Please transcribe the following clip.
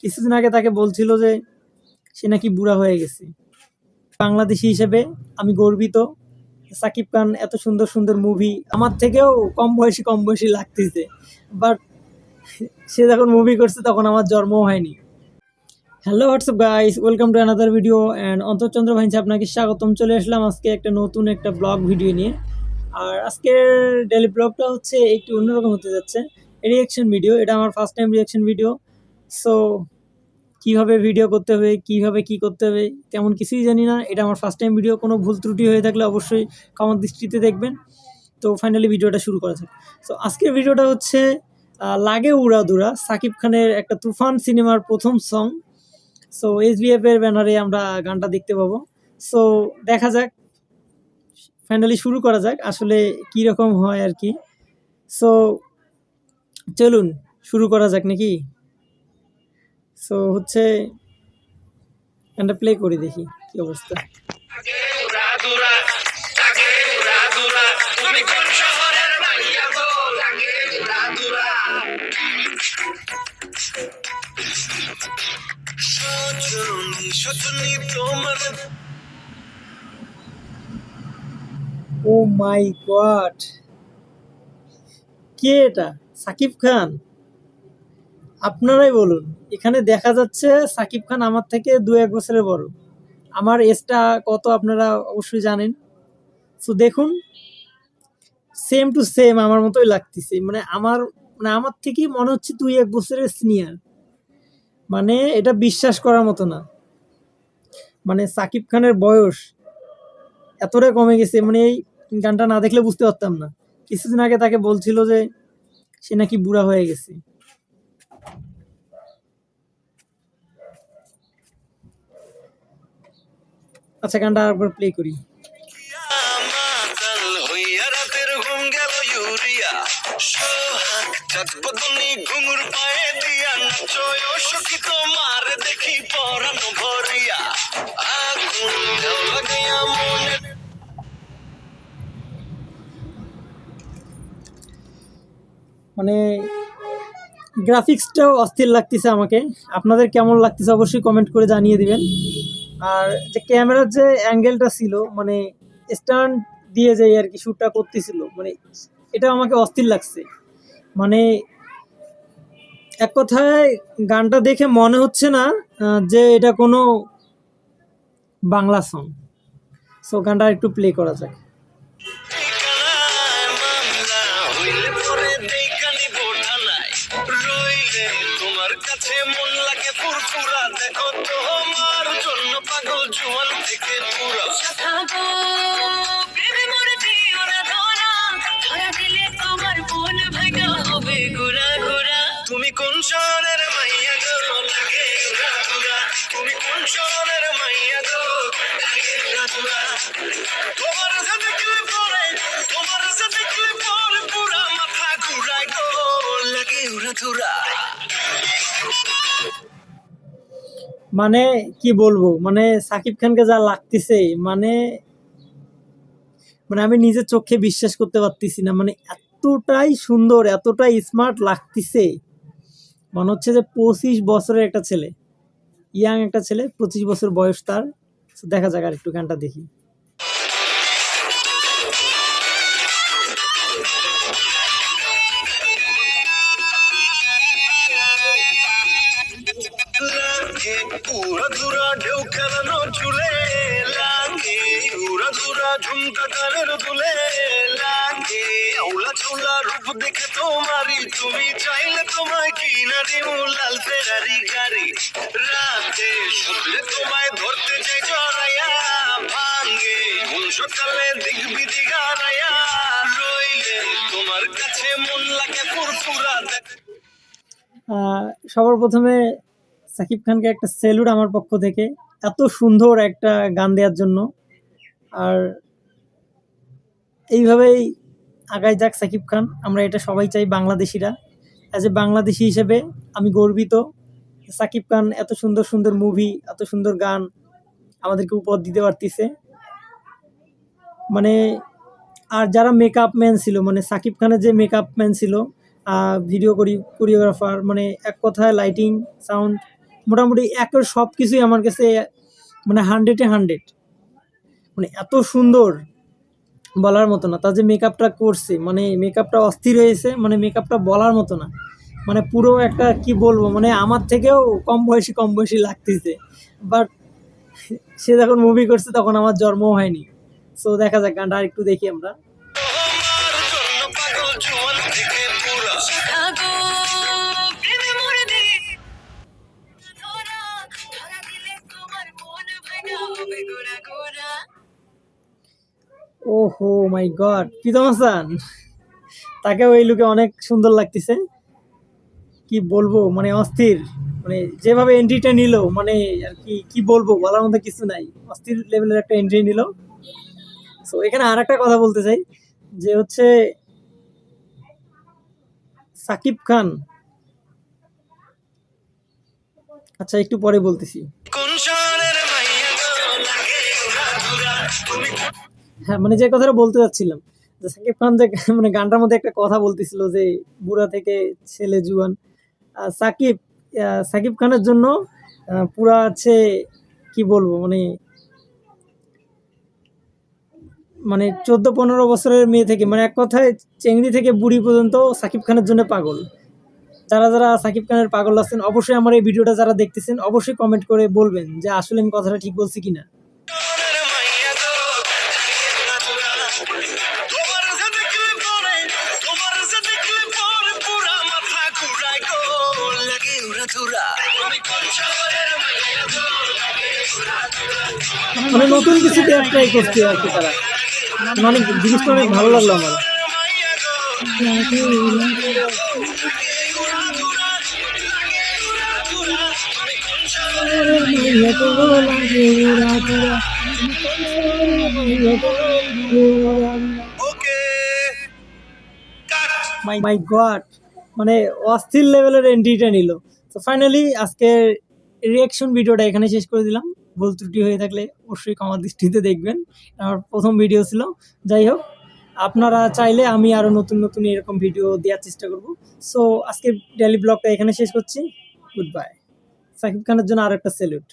কিছুদিন আগে তাকে বলছিল যে সে নাকি বুড়া হয়ে গেছে। বাংলাদেশি হিসেবে আমি গর্বিত। সাকিব খান এত সুন্দর সুন্দর মুভি আমার থেকেও কম বয়সী লাগতেছে, বাট সে যখন মুভি করছে তখন আমার জন্মও হয়নি। Hello WhatsApp guys, welcome to another video and Antarchandra ভাইনসে আপনাকে স্বাগতম। চলে আসলাম আজকে একটা নতুন একটা ব্লগ ভিডিও নিয়ে। আর আজকের ডেলি ব্লগটা হচ্ছে একটু অন্যরকম হতে যাচ্ছে, রিয়াকশন ভিডিও। এটা আমার first time reaction video. So কীভাবে ভিডিও করতে হবে, কীভাবে কী করতে হবে তেমন কিছুই জানি না। এটা আমার ফার্স্ট টাইম ভিডিও। কোনো ভুল ত্রুটি হয়ে থাকলে অবশ্যই ক্ষমার দৃষ্টিতে দেখবেন। তো ফাইনালি ভিডিওটা শুরু করা যাক। সো আজকের ভিডিওটা হচ্ছে লাগে উড়াধুরা, সাকিব খানের একটা তুফান সিনেমার প্রথম সং। সো SBF এর ব্যানারে আমরা গানটা দেখতে পাবো। সো দেখা যাক, ফাইনালি শুরু করা যাক আসলে কি রকম হয় আর কি। সো চলুন শুরু করা যাক নাকি। সো হচ্ছে গানটা প্লে করে দেখি কি অবস্থা। ও মাই গড, কে এটা? সাকিব খান? আপনারাই বলুন। এখানে দেখা যাচ্ছে সাকিব খান আমার থেকে 2-1 বছরের বড়। আমার এজটা কত আপনারা অবশ্যই জানেন। সো দেখুন, সেম টু সেম আমার মতোই লাগতেছে। আমার থেকেই মনে হচ্ছে 2-1 বছরের সিনিয়র। মানে এটা বিশ্বাস করার মতো না। মানে সাকিব খানের বয়স এতটা কমে গেছে, মানে এই গানটা না দেখলে বুঝতে পারতাম না। কিছুদিন আগে তাকে বলছিল যে সে নাকি বুড়া হয়ে গেছে। আচ্ছা, গানটা আরেকবার প্লে করি। মানে গ্রাফিক্সটাও অস্থির লাগতেছে আমাকে। আপনাদের কেমন লাগতেছে অবশ্যই কমেন্ট করে জানিয়ে দিবেন। আর যে ক্যামেরার যে অ্যাঙ্গেলটা ছিল, মানে স্ট্যান্ড দিয়ে যে আর কি শ্যুটটা করতেছিল, মানে এটা আমাকে অস্থির লাগছে। মানে এক কথায় গানটা দেখে মনে হচ্ছে না যে এটা কোনো বাংলা সং। সো গানটা একটু প্লে করা যাক। তোমার কাছে মন লাগে ফুরফুরা, দেখো তোমার জন্য পাগল জুয়ান থেকে পুরা। প্রেমে মরে দিও না ধরা, ধরা দিলে তোমার মন ভাঙা হবে ঘোরা ঘোরা। তুমি কোন শহরের মাইয়া গো, লাগে ঘোরা ঘোরা। তুমি কোন শহরের মাইয়া গো, লাগে ঘোরা ঘোরা। তোমার যে দেখলে পরে, তোমার যে দেখলে পরে পুরা মাথা ঘুরায় গো, লাগে ঘোরা ঘোরা। মানে কি বলবো, মানে সাকিব খানকে যা লাগতেছে, মানে মানে আমি নিজের চোখে বিশ্বাস করতে পারতেছি না। মানে এতটাই সুন্দর, এতটাই স্মার্ট লাগতেছে। মনে হচ্ছে যে 25 বছরের একটা ছেলে, ইয়াং একটা ছেলে, 25 বছর বয়স তার। দেখা যাক আর একটু গানটা দেখি। উড়াধুরা ঢেউ খেলানো ঝুলে লাগে, উড়াধুরা ঝুমকা গানের দুলে লাগে। আউলা ঝুলা রূপ দেখে তোমারই, তুমি চাইলে তোমায় কিনা দিও লাল ফেরারি গাড়ি। রাতে শুধলে তোমায় ধরতে চাই জড়াইয়া, ভাঙ্গে মন সকালে দিক বিধি গারাইয়া। রইলে তোমার কাছে মন লাগে ফুরফুরা। সবার প্রথমে সাকিব খানকে একটা স্যালুট আমার পক্ষ থেকে, এত সুন্দর একটা গান দেওয়ার জন্য। আর এইভাবেই আগায় যাক সাকিব খান, আমরা এটা সবাই চাই বাংলাদেশিরা। অ্যাজ এ বাংলাদেশি হিসেবে আমি গর্বিত। সাকিব খান এত সুন্দর সুন্দর মুভি, এত সুন্দর গান আমাদেরকে উপহার দিতে পারতেছে। মানে আর যারা মেকআপ ম্যান ছিল, মানে সাকিব খানের যে মেকআপ ম্যান ছিল, ভিডিও কোরিওগ্রাফার, মানে এক কথায় লাইটিং, সাউন্ড মোটামুটি একের সব কিছুই আমার কাছে মানে 100-এ 100, মানে এত সুন্দর বলার মতো না। তার যে মেকআপটা করছে, মানে মেকআপটা অস্থির হয়েছে, মানে মেকআপটা বলার মতো না। মানে পুরো একটা কি বলবো, মানে আমার থেকেও কম বয়সী লাগতেছে। বাট সে যখন মুভি করছে তখন আমার জন্মও হয়নি। সো দেখা যাক, গানটা আরেকটু দেখি আমরা। ওহো মাই গড, প্রীতম হাসান, তাকেও এই লুকে অনেক সুন্দর লাগতেছে। কি বলবো, মানে অস্থির, মানে যেভাবে এন্ট্রিটা নিল, মানে আর কি কি বলবো, বলার মধ্যে কিছু নাই। অস্থির লেভেলের একটা এন্ট্রি নিল। সো এখানে আর একটা কথা বলতে চাই, যে হচ্ছে সাকিব খান, আচ্ছা একটু পরে বলতেছি। হ্যাঁ, মানে যে কথাটা বলতে চাচ্ছিলাম, যে সাকিব খান যে মানে গানটার মধ্যে একটা কথা বলতেছিল যে বুড়া থেকে ছেলে জুয়ান। সাকিব সাকিব খানের জন্য পুরা আছে, কি বলবো, মানে মানে 14-15 বছরের মেয়ে থেকে, মানে এক কথায় চেংড়ি থেকে বুড়ি পর্যন্ত সাকিব খানের জন্য পাগল। যারা যারা সাকিব খানের পাগল আছেন, অবশ্যই আমার এই ভিডিওটা যারা দেখতেছেন, অবশ্যই কমেন্ট করে বলবেন যে আসলে আমি কথাটা ঠিক বলছি কিনা। মানে নতুন কিছু ট্রাই করছে আর কি তারা, অনেক জিনিসটা অনেক ভালো লাগলো আমার। মাই গড, মানে অস্থির লেভেলের এন্ট্রিটা নিল। তো ফাইনালি আজকের রিয়াকশন ভিডিওটা এখানে শেষ করে দিলাম। ভুল ত্রুটি হয়ে থাকলে অবশ্যই ক্ষমা দৃষ্টিতে দেখবেন, আমার প্রথম ভিডিও ছিল। যাই হোক, আপনারা চাইলে আমি আরো নতুন নতুন এরকম ভিডিও দেওয়ার চেষ্টা করব। সো আজকের ডেইলি ব্লগটা এখানে শেষ করছি। Good bye. সাকিব খানের জন্য আরো একটা স্যালুট।